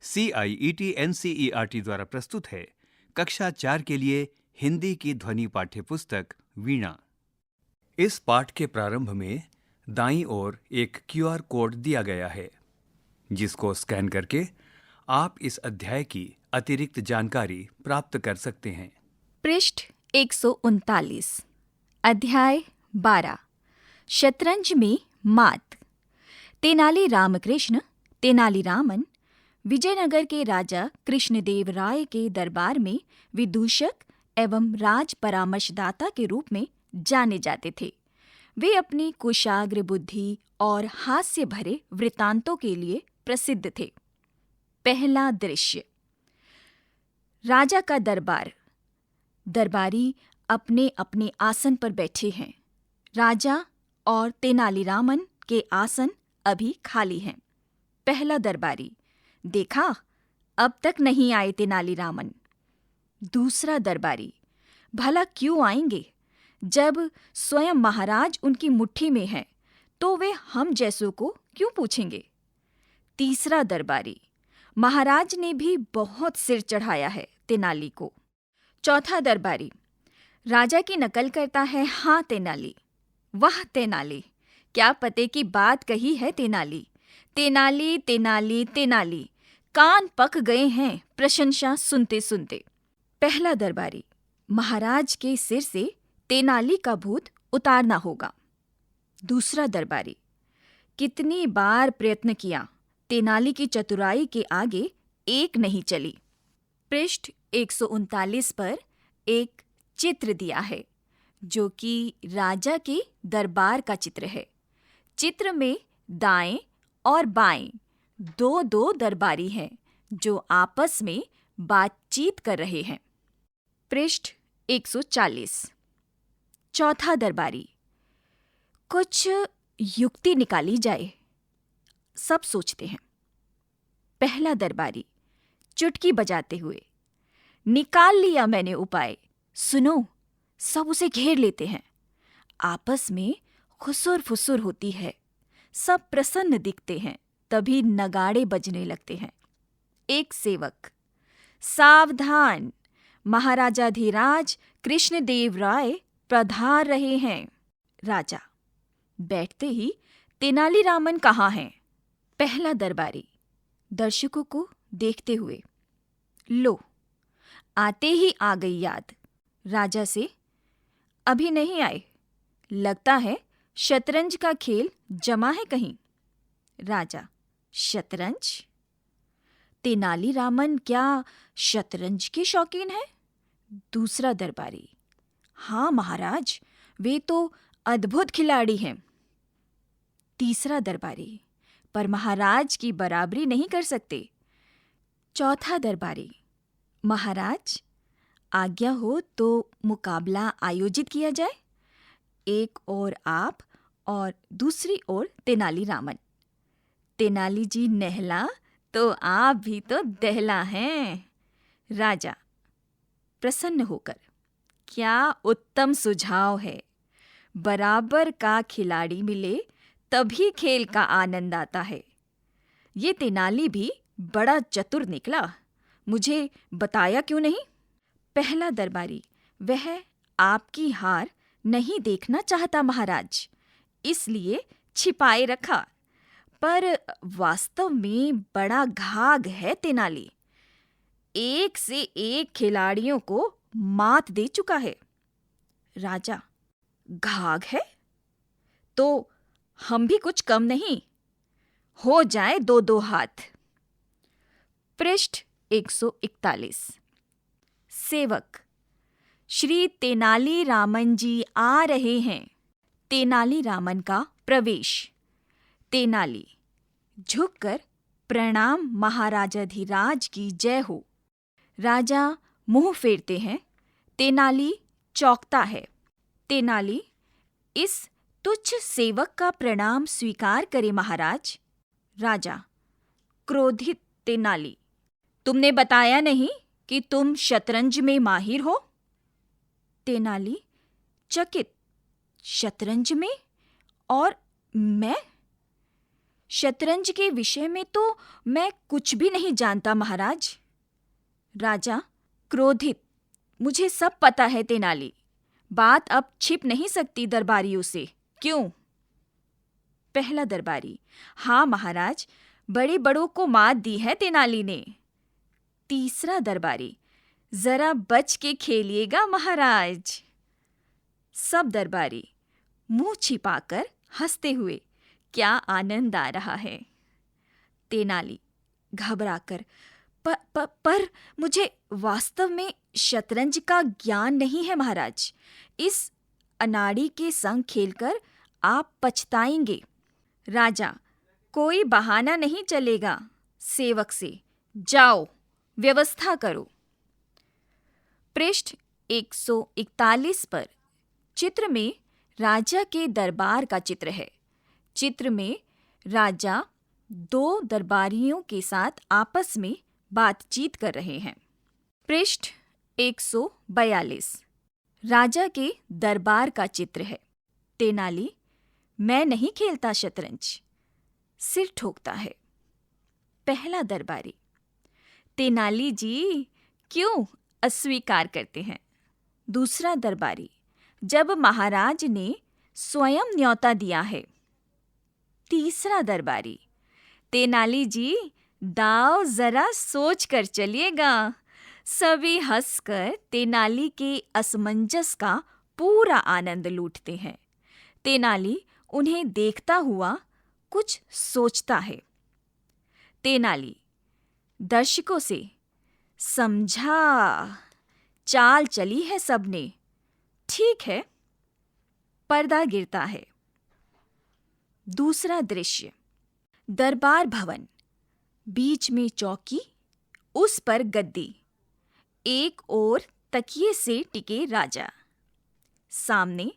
CIET द्वारा प्रस्तुत है कक्षा 4 के लिए हिंदी की ध्वनि पाठ्य पुस्तक वीणा। इस पाठ के प्रारंभ में दाईं ओर एक QR कोड दिया गया है, जिसको स्कैन करके आप इस अध्याय की अतिरिक्त जानकारी प्राप्त कर सकते हैं। पृष्ठ 139, अध्याय 12, शतरंज में मात। तेनाली रामकृष्ण तेनालीरामन विजयनगर के राजा कृष्णदेव राय के दरबार में विदूषक एवं राज परामर्शदाता के रूप में जाने जाते थे। वे अपनी कुशाग्र बुद्धि और हास्य भरे वृत्तांतों के लिए प्रसिद्ध थे। पहला दृश्य। राजा का दरबार। दरबारी अपने अपने आसन पर बैठे हैं। राजा और तेनालीरामन के आसन अभी खाली हैं। पहला दरबारी, देखा, अब तक नहीं आए तेनालीरामन। दूसरा दरबारी, भला क्यों आएंगे? जब स्वयं महाराज उनकी मुट्ठी में हैं, तो वे हम जैसों को क्यों पूछेंगे? तीसरा दरबारी, महाराज ने भी बहुत सिर चढ़ाया है तेनाली को। चौथा दरबारी, राजा की नकल करता है। हाँ तेनाली, वाह तेनाली, क्या पते की बात कही है तेनाली। तेनाली तेनाली तेनाली, कान पक गए हैं प्रशंसा सुनते सुनते। पहला दरबारी, महाराज के सिर से तेनाली का भूत उतारना होगा। दूसरा दरबारी, कितनी बार प्रयत्न किया, तेनाली की चतुराई के आगे एक नहीं चली। पृष्ठ 139 पर एक चित्र दिया है, जो कि राजा के दरबार का चित्र है। चित्र में दाएं और बाएं दो दरबारी हैं, जो आपस में बातचीत कर रहे हैं। पृष्ठ 140। चौथा दरबारी, कुछ युक्ति निकाली जाए, सब सोचते हैं। पहला दरबारी चुटकी बजाते हुए, निकाल लिया मैंने उपाय, सुनो। सब उसे घेर लेते हैं। आपस में खुसुर फुसुर होती है। सब प्रसन्न दिखते हैं। तभी नगाड़े बजने लगते हैं। एक सेवक, सावधान, महाराजाधिराज कृष्णदेव राय पधार रहे हैं। राजा, बैठते ही तेनालीरामन कहाँ हैं? पहला दरबारी दर्शकों को देखते हुए, लो, आते ही आ गई याद। राजा से, अभी नहीं आए, लगता है शतरंज का खेल जमा है कहीं। राजा, शतरंज? तेनालीरामन क्या शतरंज के शौकीन है? दूसरा दरबारी, हाँ महाराज, वे तो अद्भुत खिलाड़ी हैं। तीसरा दरबारी, पर महाराज की बराबरी नहीं कर सकते। चौथा दरबारी, महाराज, आज्ञा हो तो मुकाबला आयोजित किया जाए। एक ओर आप और दूसरी ओर तेनालीरामन। तेनाली जी नहला तो आप भी तो दहला हैं। राजा प्रसन्न होकर, क्या उत्तम सुझाव है। बराबर का खिलाड़ी मिले तभी खेल का आनंद आता है। ये तेनाली भी बड़ा चतुर निकला, मुझे बताया क्यों नहीं? पहला दरबारी, वह आपकी हार नहीं देखना चाहता महाराज, इसलिए छिपाए रखा। पर वास्तव में बड़ा घाघ है तेनाली, एक से एक खिलाड़ियों को मात दे चुका है। राजा, घाघ है तो हम भी कुछ कम नहीं, हो जाए दो दो हाथ। पृष्ठ 141। सेवक, श्री तेनालीरामन जी आ रहे हैं। तेनालीरामन का प्रवेश। तेनाली, झुककर प्रणाम महाराजाधिराज की जय हो। राजा मुंह फेरते हैं। तेनाली चौंकता है। तेनाली, इस तुच्छ सेवक का प्रणाम स्वीकार करे महाराज। राजा क्रोधित तेनाली, तुमने बताया नहीं कि तुम शतरंज में माहिर हो? तेनाली चकित, शतरंज में? और मैं? शतरंज के विषय में तो मैं कुछ भी नहीं जानता महाराज। राजा क्रोधित, मुझे सब पता है तेनाली, बात अब छिप नहीं सकती दरबारियों से, क्यों? पहला दरबारी, हाँ महाराज, बड़े बड़ों को मात दी है तेनाली ने। तीसरा दरबारी, जरा बच के खेलिएगा महाराज। सब दरबारी मुंह छिपाकर हंसते हुए, क्या आनंद आ रहा है। तेनाली घबराकर, पर मुझे वास्तव में शतरंज का ज्ञान नहीं है महाराज। इस अनाड़ी के संग खेलकर आप पछताएंगे। राजा, कोई बहाना नहीं चलेगा, सेवक से जाओ व्यवस्था करो। पृष्ठ 141 पर चित्र में राजा के दरबार का चित्र है। चित्र में राजा दो दरबारियों के साथ आपस में बातचीत कर रहे हैं। पृष्ठ 142 राजा के दरबार का चित्र है। तेनाली, मैं नहीं खेलता शतरंज, सिर ठोकता है। पहला दरबारी, तेनाली जी क्यों अस्वीकार करते हैं? दूसरा दरबारी, जब महाराज ने स्वयं न्योता दिया है। तीसरा दरबारी, तेनाली जी दाव जरा सोच कर चलिएगा। सभी हंसकर तेनाली के असमंजस का पूरा आनंद लूटते हैं। तेनाली उन्हें देखता हुआ कुछ सोचता है। तेनाली दर्शकों से, समझा, चाल चली है सबने, ठीक है। पर्दा गिरता है। दूसरा दृश्य, दरबार भवन, बीच में चौकी, उस पर गद्दी, एक ओर तकिए से टिके राजा, सामने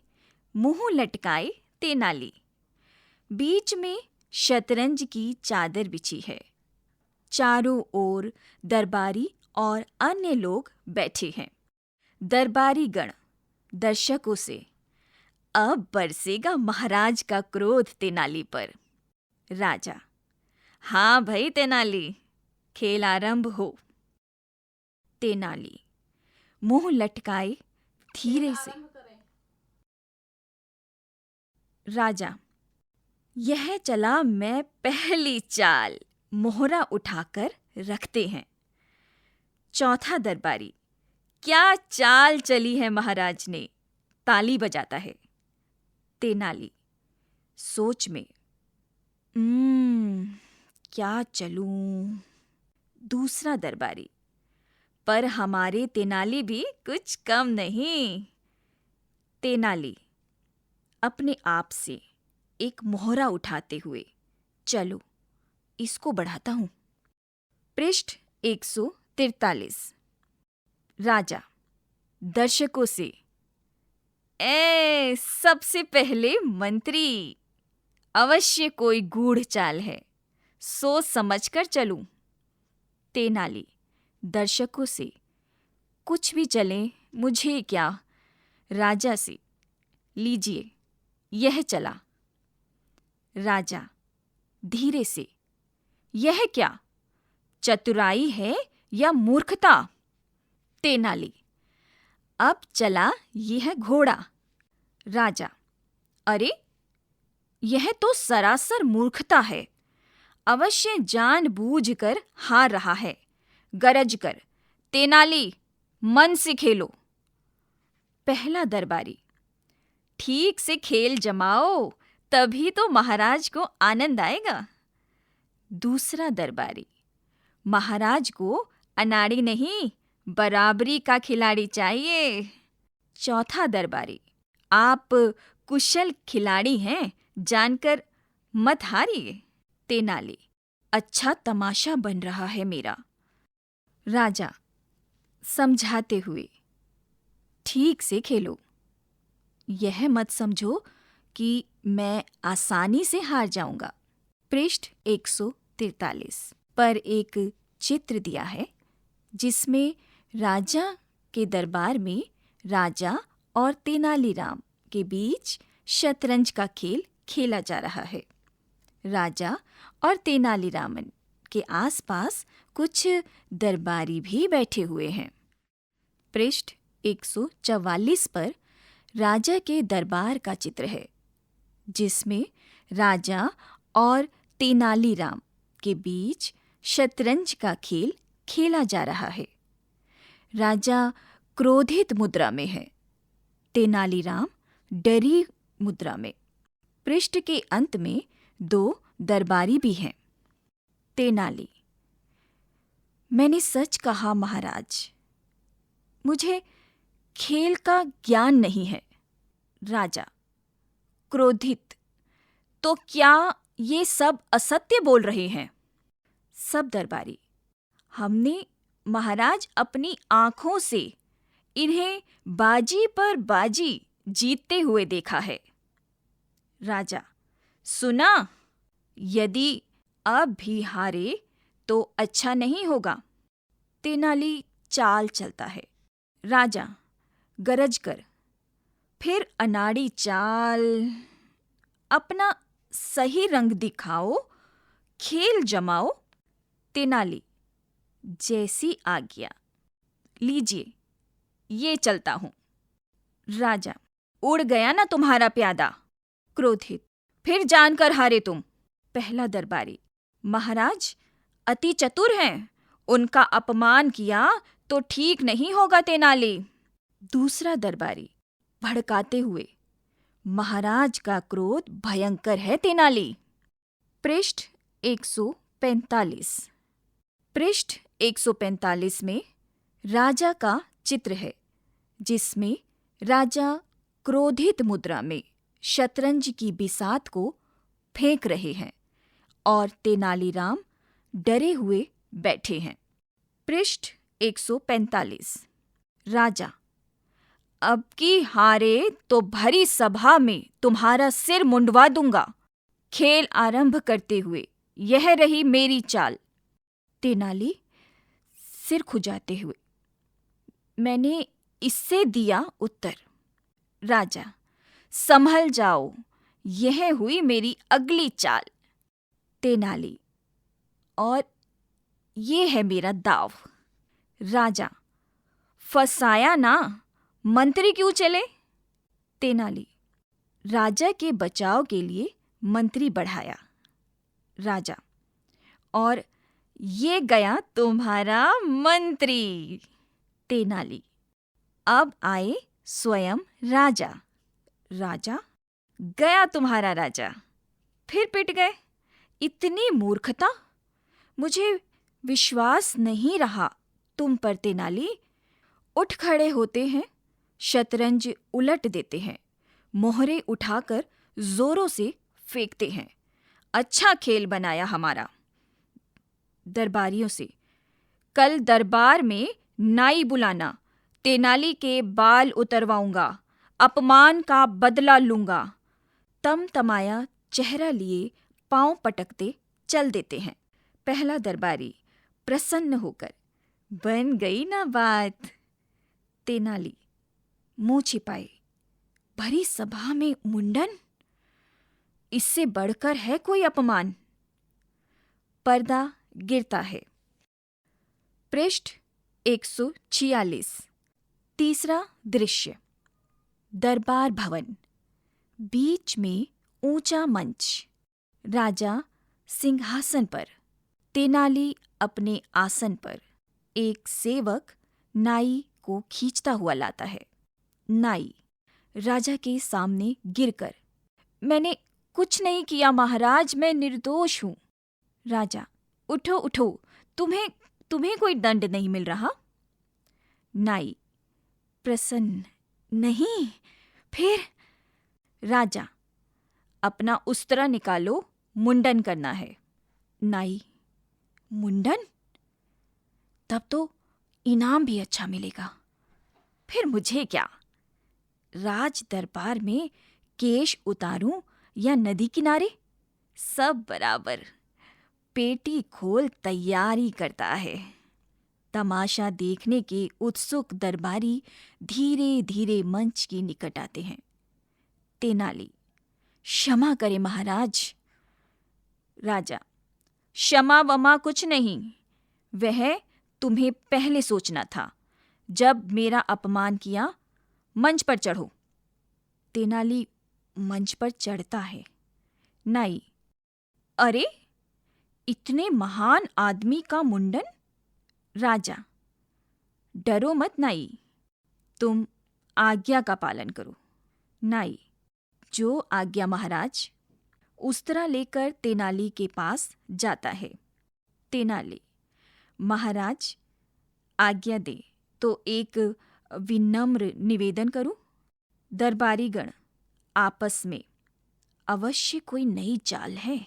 मुंह लटकाए तेनाली, बीच में शतरंज की चादर बिछी है। चारों ओर दरबारी और अन्य लोग बैठे हैं। दरबारी गण दर्शकों से, अब बरसेगा महाराज का क्रोध तेनाली पर। राजा, हाँ भाई तेनाली, खेल आरंभ हो। तेनाली मुंह लटकाए धीरे से। राजा, यह चला मैं पहली चाल, मोहरा उठाकर रखते हैं। चौथा दरबारी, क्या चाल चली है महाराज ने, ताली बजाता है। तेनाली सोच में, क्या चलूं? दूसरा दरबारी, पर हमारे तेनाली भी कुछ कम नहीं। तेनाली अपने आप से एक मोहरा उठाते हुए, चलो इसको बढ़ाता हूं। पृष्ठ 143 राजा दर्शकों से, सबसे पहले मंत्री, अवश्य कोई गूढ़ चाल है, सोच समझ कर चलूं। तेनाली दर्शकों से, कुछ भी चले मुझे क्या। राजा से, लीजिए यह चला। राजा धीरे से, यह क्या, चतुराई है या मूर्खता? तेनाली, अब चला यह घोड़ा। राजा, अरे यह तो सरासर मूर्खता है, अवश्य जानबूझकर हार रहा है। गरज कर, तेनाली मन से खेलो। पहला दरबारी, ठीक से खेल जमाओ, तभी तो महाराज को आनंद आएगा। दूसरा दरबारी, महाराज को अनाड़ी नहीं, बराबरी का खिलाड़ी चाहिए। चौथा दरबारी, आप कुशल खिलाड़ी हैं, जानकर मत हारिए। तेनाली, अच्छा तमाशा बन रहा है मेरा। राजा समझाते हुए, ठीक से खेलो, यह मत समझो कि मैं आसानी से हार जाऊंगा। पृष्ठ 143 पर एक चित्र दिया है जिसमें राजा के दरबार में राजा और तेनालीराम के बीच शतरंज का खेल खेला जा रहा है। राजा और तेनालीरामन के आसपास कुछ दरबारी भी बैठे हुए हैं। पृष्ठ 144 पर राजा के दरबार का चित्र है, जिसमें राजा और तेनालीराम के बीच शतरंज का खेल खेला जा रहा है। राजा क्रोधित मुद्रा में है, तेनालीराम डरी मुद्रा में। पृष्ठ के अंत में 2 दरबारी भी हैं। तेनाली: मैंने सच कहा महाराज, मुझे खेल का ज्ञान नहीं है। राजा क्रोधित: तो क्या ये सब असत्य बोल रहे हैं? सब दरबारी: हमने महाराज अपनी आंखों से इन्हें बाजी पर बाजी जीतते हुए देखा है। राजा: सुना, यदि अब भी हारे तो अच्छा नहीं होगा। तेनाली चाल चलता है। राजा गरज कर: फिर अनाड़ी चाल, अपना सही रंग दिखाओ, खेल जमाओ। तेनाली: जैसी आज्ञा, लीजिए, ये चलता हूं। राजा: उड़ गया ना तुम्हारा प्यादा। क्रोधित: फिर जानकर हारे तुम। पहला दरबारी: महाराज अति चतुर हैं, उनका अपमान किया तो ठीक नहीं होगा तेनाली। दूसरा दरबारी भड़काते हुए: महाराज का क्रोध भयंकर है तेनाली। पृष्ठ 145। पृष्ठ 145 में राजा का चित्र है, जिसमें राजा क्रोधित मुद्रा में शतरंज की बिसात को फेंक रहे हैं और तेनालीराम डरे हुए बैठे हैं। पृष्ठ 145। राजा: अब की हारे तो भरी सभा में तुम्हारा सिर मुंडवा दूंगा। खेल आरंभ करते हुए यह रही मेरी चाल। तेनाली सिर खुजाते हुए: मैंने इससे दिया उत्तर। राजा: संभल जाओ, यह हुई मेरी अगली चाल। तेनाली: और ये है मेरा दाव। राजा: फंसाया ना, मंत्री क्यों चले? तेनाली: राजा के बचाव के लिए मंत्री बढ़ाया। राजा: और ये गया तुम्हारा मंत्री। तेनाली: अब आए स्वयं राजा। राजा: गया तुम्हारा राजा, फिर पिट गए। इतनी मूर्खता, मुझे विश्वास नहीं रहा तुम पर तेनाली। उठ खड़े होते हैं, शतरंज उलट देते हैं, मोहरे उठाकर जोरों से फेंकते हैं। अच्छा खेल बनाया हमारा। दरबारियों से: कल दरबार में नाई बुलाना, तेनाली के बाल उतरवाऊंगा, अपमान का बदला लूंगा। तमतमाया चेहरा लिए पांव पटकते चल देते हैं। पहला दरबारी प्रसन्न होकर: बन गई ना बात। तेनाली मुंह छिपाए: भरी सभा में मुंडन, इससे बढ़कर है कोई अपमान। पर्दा गिरता है। पृष्ठ 146। तीसरा दृश्य: दरबार भवन। बीच में ऊंचा मंच, राजा सिंहासन पर, तेनाली अपने आसन पर। एक सेवक नाई को खींचता हुआ लाता है। नाई राजा के सामने गिरकर: मैंने कुछ नहीं किया महाराज, मैं निर्दोष हूं। राजा: उठो उठो, तुम्हें कोई दंड नहीं मिल रहा। नाई प्रसन्न: नहीं, फिर? राजा: अपना उस्तरा निकालो, मुंडन करना है। नाई: मुंडन? तब तो इनाम भी अच्छा मिलेगा। फिर मुझे क्या? राज दरबार में केश उतारूं या नदी किनारे, सब बराबर। पेटी खोल तैयारी करता है। तमाशा देखने के उत्सुक दरबारी धीरे धीरे मंच के निकट आते हैं। तेनाली: क्षमा करें महाराज, राजा, क्षमा वमा कुछ नहीं, वह तुम्हें पहले सोचना था। जब मेरा अपमान किया, मंच पर चढ़ो। तेनाली मंच पर चढ़ता है। नाई, अरे इतने महान आदमी का मुंडन। राजा, डरो मत नाई, तुम आज्ञा का पालन करो। नाई, जो आज्ञा महाराज। उस्तरा लेकर तेनाली के पास जाता है। तेनाली, महाराज आज्ञा दे तो एक विनम्र निवेदन करूं। दरबारीगण आपस में, अवश्य कोई नई चाल है।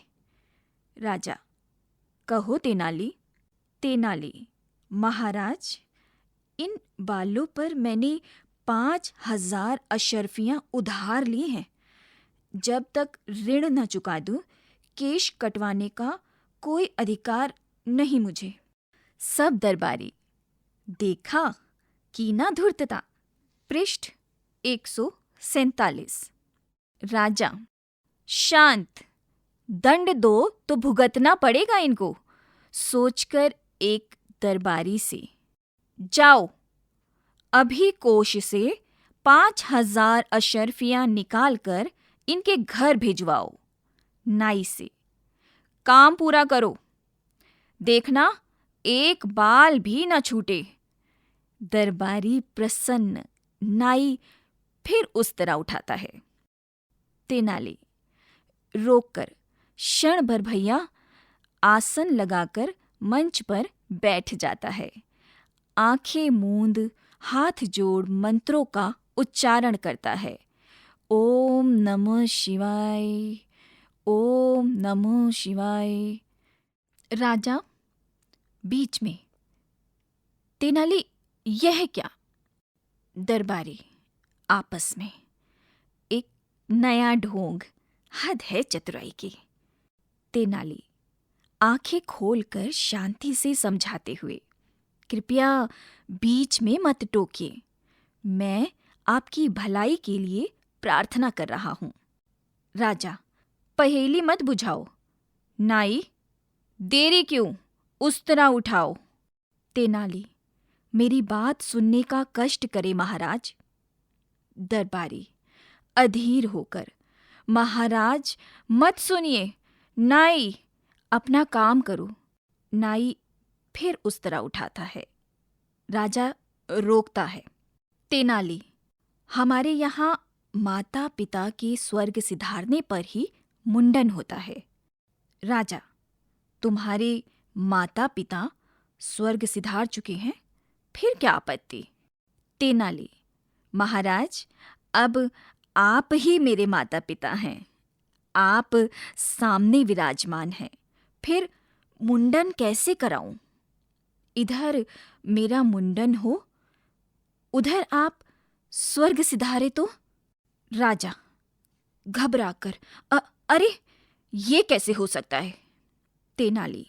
राजा, कहो तेनाली। तेनाली, महाराज इन बालों पर मैंने 5,000 अशर्फियां उधार ली हैं। जब तक ऋण न चुका दूं, केश कटवाने का कोई अधिकार नहीं मुझे। सब दरबारी, देखा की ना धूर्तता। पृष्ठ 147। राजा, शांत, दंड दो तो भुगतना पड़ेगा इनको। सोचकर एक दरबारी से, जाओ अभी कोष से 5,000 अशर्फियां निकालकर इनके घर भिजवाओ। नाई से, काम पूरा करो, देखना एक बाल भी न छूटे। दरबारी प्रसन्न। नाई फिर उस तरह उठाता है। तेनाली रोककर, क्षण भर भैया, आसन लगाकर मंच पर बैठ जाता है। आंखें मूंद हाथ जोड़ मंत्रों का उच्चारण करता है। ओम नमः शिवाय, ओम नमः शिवाय। राजा बीच में, तेनाली यह क्या? दरबारी आपस में, एक नया ढोंग, हद है चतुराई की। तेनाली आंखें खोलकर शांति से समझाते हुए, कृपया बीच में मत टोकिए, मैं आपकी भलाई के लिए प्रार्थना कर रहा हूं। राजा, पहेली मत बुझाओ। नाई, देरी क्यों, उस्तरा उठाओ। तेनाली, मेरी बात सुनने का कष्ट करे महाराज। दरबारी अधीर होकर, महाराज मत सुनिए, नाई अपना काम करो। नाई फिर उस्तरा उठाता है। राजा रोकता है। तेनाली, हमारे यहाँ माता पिता के स्वर्ग सिधारने पर ही मुंडन होता है। राजा, तुम्हारे माता पिता स्वर्ग सिधार चुके हैं, फिर क्या आपत्ति। तेनाली, महाराज अब आप ही मेरे माता पिता हैं, आप सामने विराजमान हैं, फिर मुंडन कैसे कराऊं? इधर मेरा मुंडन हो, उधर आप स्वर्ग सिधारे तो। राजा घबराकर, अरे ये कैसे हो सकता है? तेनाली,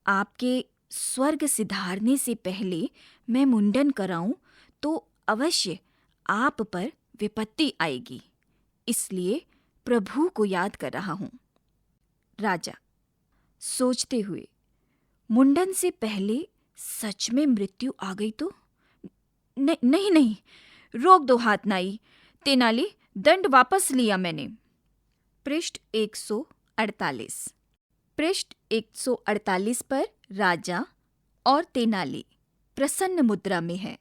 आपके स्वर्ग सिधारने से पहले मैं मुंडन कराऊं तो अवश्य आप पर विपत्ति आएगी, इसलिए प्रभु को याद कर रहा हूं। राजा सोचते हुए, मुंडन से पहले सच में मृत्यु आ गई तो? नहीं नहीं, रोक दो हाथ नाई। तेनाली, दंड वापस लिया मैंने। पृष्ठ 148। पृष्ठ 148 पर राजा और तेनाली प्रसन्न मुद्रा में है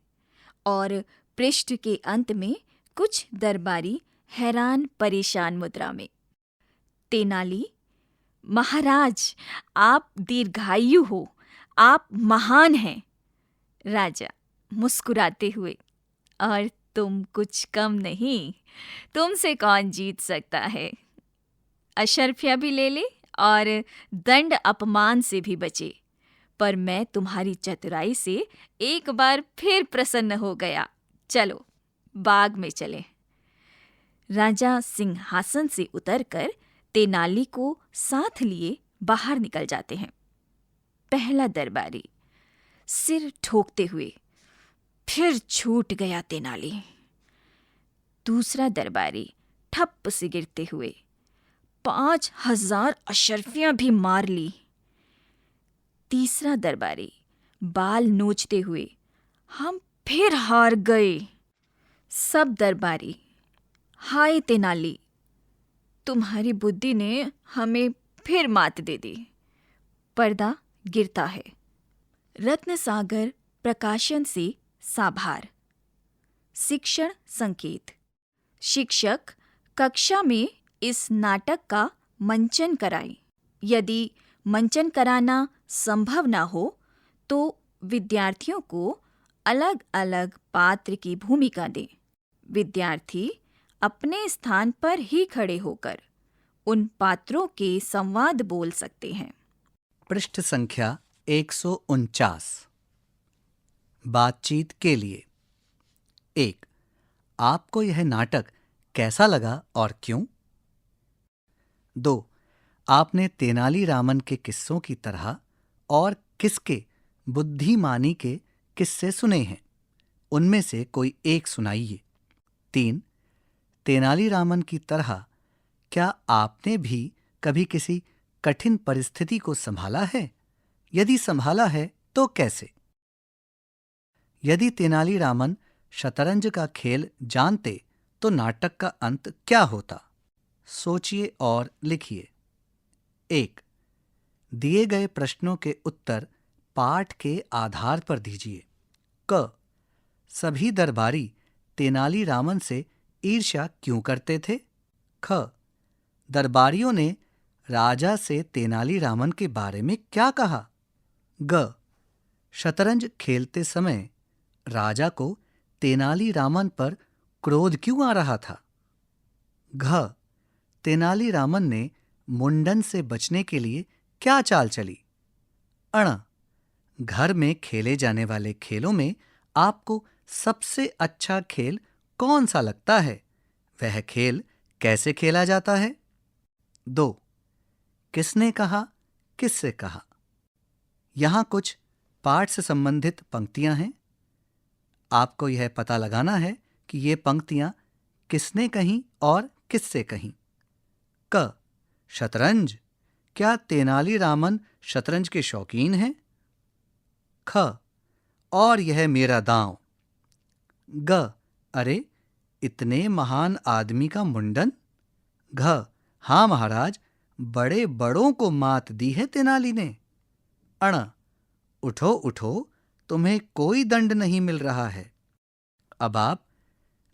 और पृष्ठ के अंत में कुछ दरबारी हैरान परेशान मुद्रा में। तेनाली, महाराज आप दीर्घायु हो, आप महान हैं। राजा मुस्कुराते हुए, और तुम कुछ कम नहीं, तुमसे कौन जीत सकता है। अशर्फिया भी ले ले और दंड अपमान से भी बचे, पर मैं तुम्हारी चतुराई से एक बार फिर प्रसन्न हो गया। चलो बाग में चले। राजा सिंहासन से उतरकर तेनाली को साथ लिए बाहर निकल जाते हैं। पहला दरबारी सिर ठोकते हुए, फिर छूट गया तेनाली। दूसरा दरबारी ठप से गिरते हुए, 5,000 अशर्फियां भी मार ली। तीसरा दरबारी बाल नोचते हुए, हम फिर हार गए। सब दरबारी, हाय तेनाली, तुम्हारी बुद्धि ने हमें फिर मात दे दी। पर्दा गिरता है। रत्न सागर प्रकाशन से साभार। शिक्षण संकेत। शिक्षक कक्षा में इस नाटक का मंचन कराएं। यदि मंचन कराना संभव न हो तो विद्यार्थियों को अलग अलग पात्र की भूमिका दें। विद्यार्थी अपने स्थान पर ही खड़े होकर उन पात्रों के संवाद बोल सकते हैं। पृष्ठ संख्या 149। बातचीत के लिए। 1. आपको यह नाटक कैसा लगा और क्यों? 2. आपने तेनालीरामन के किस्सों की तरह और किसके बुद्धिमानी के किस्से सुने हैं? उनमें से कोई एक सुनाइए। 3. तेनालीरामन की तरह क्या आपने भी कभी किसी कठिन परिस्थिति को संभाला है? यदि संभाला है तो कैसे? यदि तेनालीरामन शतरंज का खेल जानते तो नाटक का अंत क्या होता? सोचिए और लिखिए। 1. दिए गए प्रश्नों के उत्तर पाठ के आधार पर दीजिए। क. सभी दरबारी तेनालीरामन से ईर्ष्या क्यों करते थे? ख. दरबारियों ने राजा से तेनालीरामन के बारे में क्या कहा? ग. शतरंज खेलते समय राजा को तेनालीरामन पर क्रोध क्यों आ रहा था? घ. तेनालीरामन ने मुंडन से बचने के लिए क्या चाल चली? अण. घर में खेले जाने वाले खेलों में आपको सबसे अच्छा खेल कौन सा लगता है? वह खेल कैसे खेला जाता है? 2. किसने कहा, किससे कहा? यहां कुछ पाठ से संबंधित पंक्तियां हैं। आपको यह पता लगाना है कि ये पंक्तियां किसने कहीं और किससे कहीं। क. शतरंज, क्या तेनालीरामन शतरंज के शौकीन हैं? ख. और यह मेरा दांव। ग. अरे, इतने महान आदमी का मुंडन? घ. हाँ महाराज, बड़े बड़ों को मात दी है तेनाली ने। अण. उठो उठो, तुम्हें कोई दंड नहीं मिल रहा है। अब आप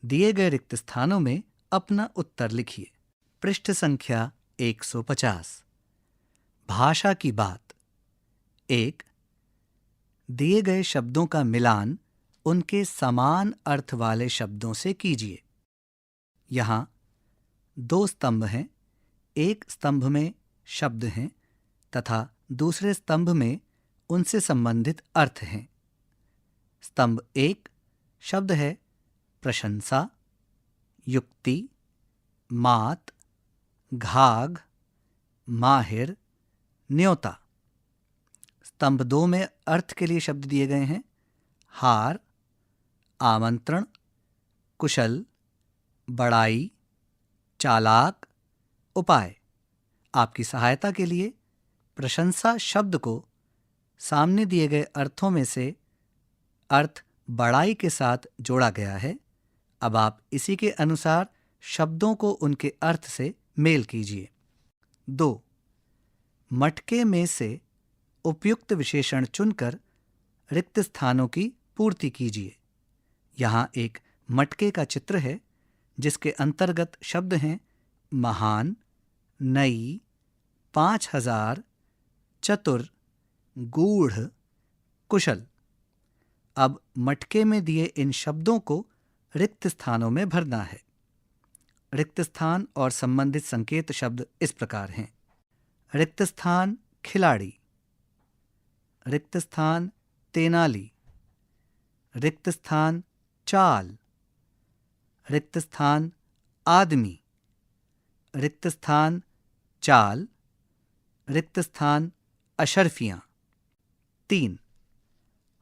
दिए गए रिक्त स्थानों में अपना उत्तर लिखिए। पृष्ठ संख्या 150। भाषा की बात। 1. दिए गए शब्दों का मिलान उनके समान अर्थ वाले शब्दों से कीजिए। यहाँ 2 स्तंभ हैं। एक स्तंभ में शब्द हैं तथा दूसरे स्तंभ में उनसे संबंधित अर्थ हैं। स्तंभ 1 शब्द है प्रशंसा, युक्ति, मात, घाघ, माहिर, न्योता। स्तंभ 2 में अर्थ के लिए शब्द दिए गए हैं हार, आमंत्रण, कुशल, बड़ाई, चालाक, उपाय। आपकी सहायता के लिए प्रशंसा शब्द को सामने दिए गए अर्थों में से अर्थ बड़ाई के साथ जोड़ा गया है। अब आप इसी के अनुसार शब्दों को उनके अर्थ से मेल कीजिए। 2. मटके में से उपयुक्त विशेषण चुनकर रिक्त स्थानों की पूर्ति कीजिए। यहाँ एक मटके का चित्र है जिसके अंतर्गत शब्द हैं महान, नई, 5,000, चतुर, गूढ़, कुशल। अब मटके में दिए इन शब्दों को रिक्त स्थानों में भरना है। रिक्त स्थान और संबंधित संकेत शब्द इस प्रकार हैं। रिक्त स्थान खिलाड़ी, रिक्त स्थान तेनाली, रिक्त स्थान चाल, रिक्त स्थान आदमी, रिक्त स्थान चाल, रिक्त स्थान अशर्फियां। 3.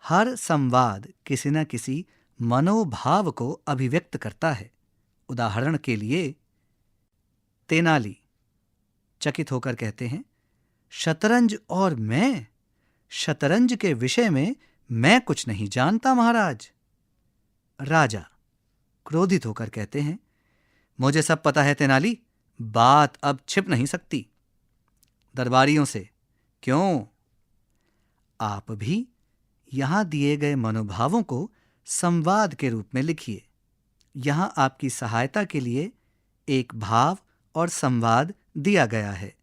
हर संवाद किसी न किसी मनोभाव को अभिव्यक्त करता है। उदाहरण के लिए तेनाली, चकित होकर कहते हैं, शतरंज और मैं? शतरंज के विषय में मैं कुछ नहीं जानता महाराज। राजा क्रोधित होकर कहते हैं, मुझे सब पता है तेनाली, बात अब छिप नहीं सकती। दरबारियों से, क्यों? आप भी यहां दिए गए मनोभावों को संवाद के रूप में लिखिए। यहां आपकी सहायता के लिए एक भाव और संवाद दिया गया है।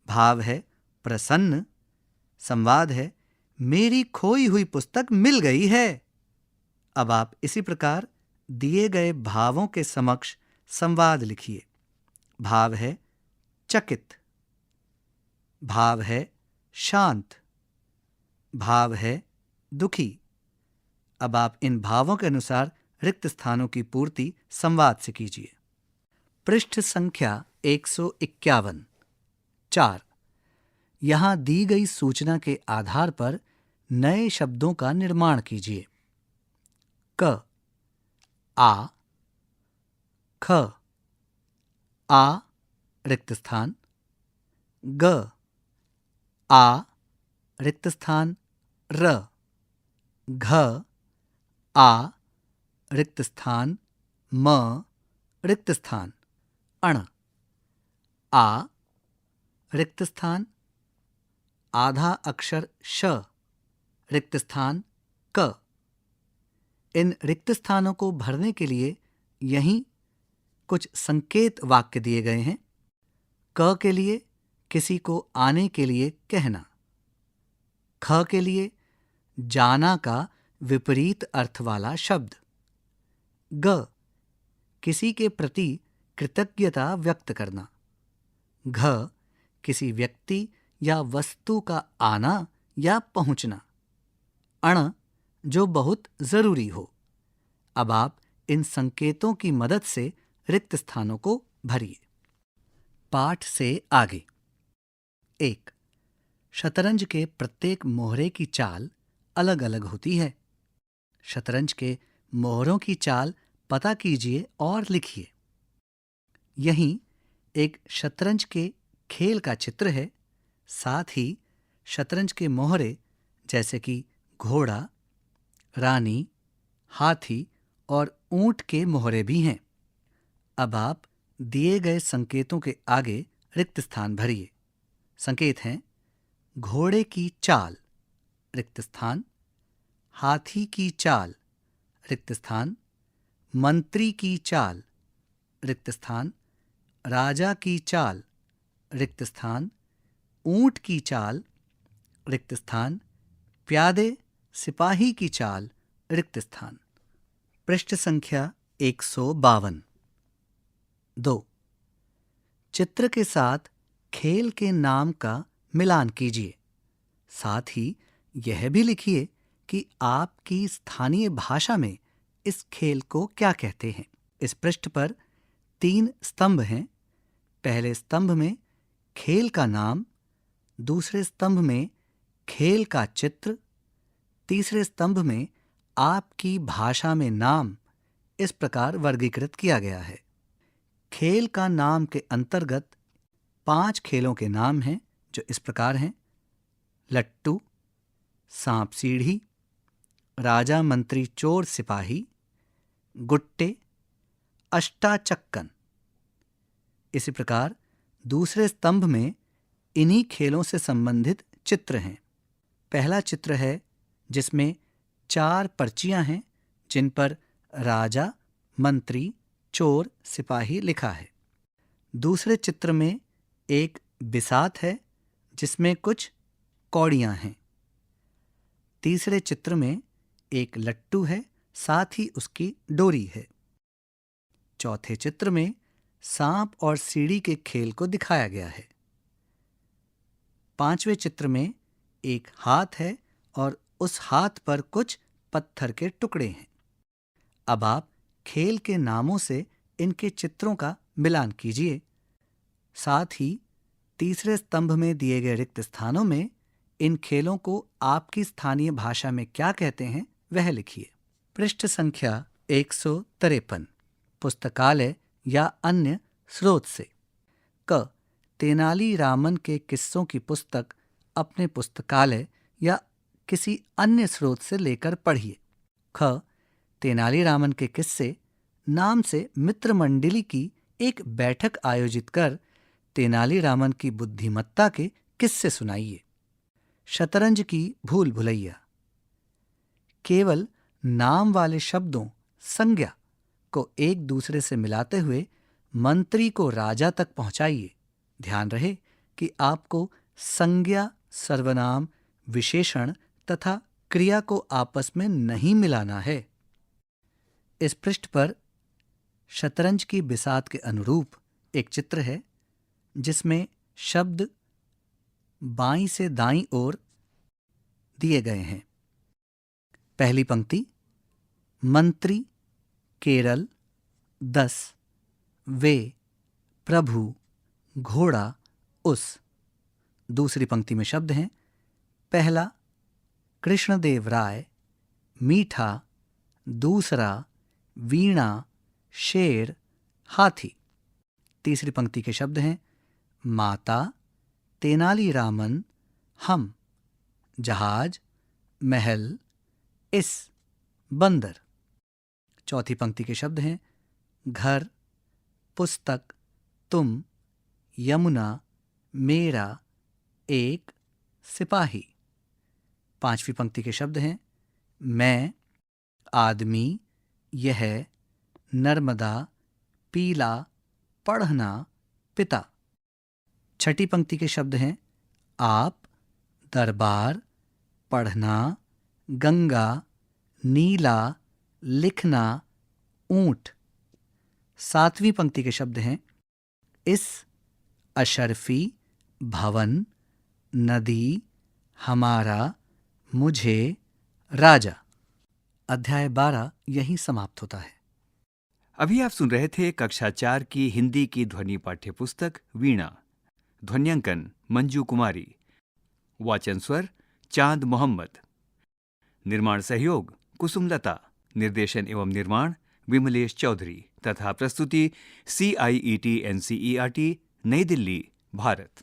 भाव है प्रसन्न, संवाद है मेरी खोई हुई पुस्तक मिल गई है। अब आप इसी प्रकार दिए गए भावों के समक्ष संवाद लिखिए। भाव है चकित, भाव है शांत, भाव है दुखी। अब आप इन भावों के अनुसार रिक्त स्थानों की पूर्ति संवाद से कीजिए। पृष्ठ संख्या 151। 4। यहां दी गई सूचना के आधार पर नए शब्दों का निर्माण कीजिए। क, आ, ख, आ रिक्त स्थान, ग, आ रिक्त स्थान, र, घ, आ रिक्त स्थान, म रिक्त स्थान, अण, आ रिक्त स्थान, आधा अक्षर श रिक्त स्थान, क। इन रिक्त स्थानों को भरने के लिए यहीं कुछ संकेत वाक्य दिए गए हैं। क के लिए किसी को आने के लिए कहना, ख के लिए जाना का विपरीत अर्थ वाला शब्द, ग किसी के प्रति कृतज्ञता व्यक्त करना, घ किसी व्यक्ति या वस्तु का आना या पहुंचना, अण जो बहुत जरूरी हो। अब आप इन संकेतों की मदद से रिक्त स्थानों को भरिए। पाठ से आगे। 1। शतरंज के प्रत्येक मोहरे की चाल अलग अलग होती है। शतरंज के मोहरों की चाल पता कीजिए और लिखिए। यहीं एक शतरंज के खेल का चित्र है। साथ ही शतरंज के मोहरे जैसे कि घोड़ा, रानी, हाथी और ऊंट के मोहरे भी हैं। अब आप दिए गए संकेतों के आगे रिक्त स्थान भरिए। संकेत हैं घोड़े की चाल रिक्त स्थान, हाथी की चाल रिक्त स्थान, मंत्री की चाल रिक्त स्थान, राजा की चाल रिक्त स्थान, ऊंट की चाल रिक्त स्थान, प्यादे सिपाही की चाल रिक्त स्थान। पृष्ठ संख्या 152। 2। चित्र के साथ खेल के नाम का मिलान कीजिए। साथ ही यह भी लिखिए कि आपकी स्थानीय भाषा में इस खेल को क्या कहते हैं। इस पृष्ठ पर 3 स्तंभ हैं। पहले स्तंभ में खेल का नाम, दूसरे स्तंभ में खेल का चित्र, तीसरे स्तंभ में आपकी भाषा में नाम इस प्रकार वर्गीकृत किया गया है। खेल का नाम के अंतर्गत 5 खेलों के नाम हैं जो इस प्रकार हैं: लट्टू, सांप सीढ़ी, राजा मंत्री चोर सिपाही, गुट्टे, अष्टाचक्कन। इसी प्रकार दूसरे स्तंभ में इन्हीं खेलों से संबंधित चित्र हैं। पहला चित्र है जिसमें 4 पर्चियां हैं जिन पर राजा, मंत्री, चोर, सिपाही लिखा है। दूसरे चित्र में एक बिसात है जिसमें कुछ कौड़ियां हैं। तीसरे चित्र में एक लट्टू है, साथ ही उसकी डोरी है। चौथे चित्र में सांप और सीढ़ी के खेल को दिखाया गया है। 5वें चित्र में एक हाथ है और उस हाथ पर कुछ पत्थर के टुकड़े हैं। अब आप खेल के नामों से इनके चित्रों का मिलान कीजिए। साथ ही तीसरे स्तंभ में दिए गए रिक्त स्थानों में इन खेलों को आपकी स्थानीय भाषा में क्या कहते हैं वह लिखिए। पृष्ठ संख्या 153। पुस्तकालय या अन्य स्रोत से। क तेनाली रामन के किस्सों की पुस्तक अपने पुस्तकालय या किसी अन्य स्रोत से लेकर पढ़िए। ख. तेनाली रामन के किस्से नाम से मित्र मंडली की एक बैठक आयोजित कर तेनाली रामन की बुद्धिमत्ता के किस्से सुनाइए। शतरंज की भूल भुलैया। केवल नाम वाले शब्दों संज्ञा को एक दूसरे से मिलाते हुए मंत्री को राजा तक पहुंचाइए। ध्यान रहे कि आपको संज्ञा, सर्वनाम, विशेषण तथा क्रिया को आपस में नहीं मिलाना है। इस पृष्ठ पर शतरंज की बिसात के अनुरूप एक चित्र है जिसमें शब्द बाईं से दाईं ओर दिए गए हैं। पहली पंक्ति मंत्री, केरल, 10, वे, प्रभु, घोड़ा, उस। दूसरी पंक्ति में शब्द हैं पहला कृष्णदेव राय, मीठा, दूसरा वीणा, शेर, हाथी। तीसरी पंक्ति के शब्द हैं माता, तेनाली रामन, हम, जहाज, महल, इस, बंदर। चौथी पंक्ति के शब्द हैं घर, पुस्तक, तुम, यमुना, मेरा, एक, सिपाही। पांचवी पंक्ति के शब्द हैं मैं, आदमी, यह, नर्मदा, पीला, पढ़ना, पिता। छठी पंक्ति के शब्द हैं आप, दरबार, पढ़ना, गंगा, नीला, लिखना, ऊंट। सातवीं पंक्ति के शब्द हैं इस, अशरफी, भवन, नदी, हमारा, मुझे, राजा। अध्याय 12 यहीं समाप्त होता है। अभी आप सुन रहे थे कक्षा 4 की हिंदी की ध्वनि पाठ्य पुस्तक वीणा। ध्वन्यांकन मंजू कुमारी। वाचन स्वर चांद मोहम्मद। निर्माण सहयोग कुसुमलता। निर्देशन एवं निर्माण विमलेश चौधरी तथा प्रस्तुति CIET NCERT नई दिल्ली, भारत।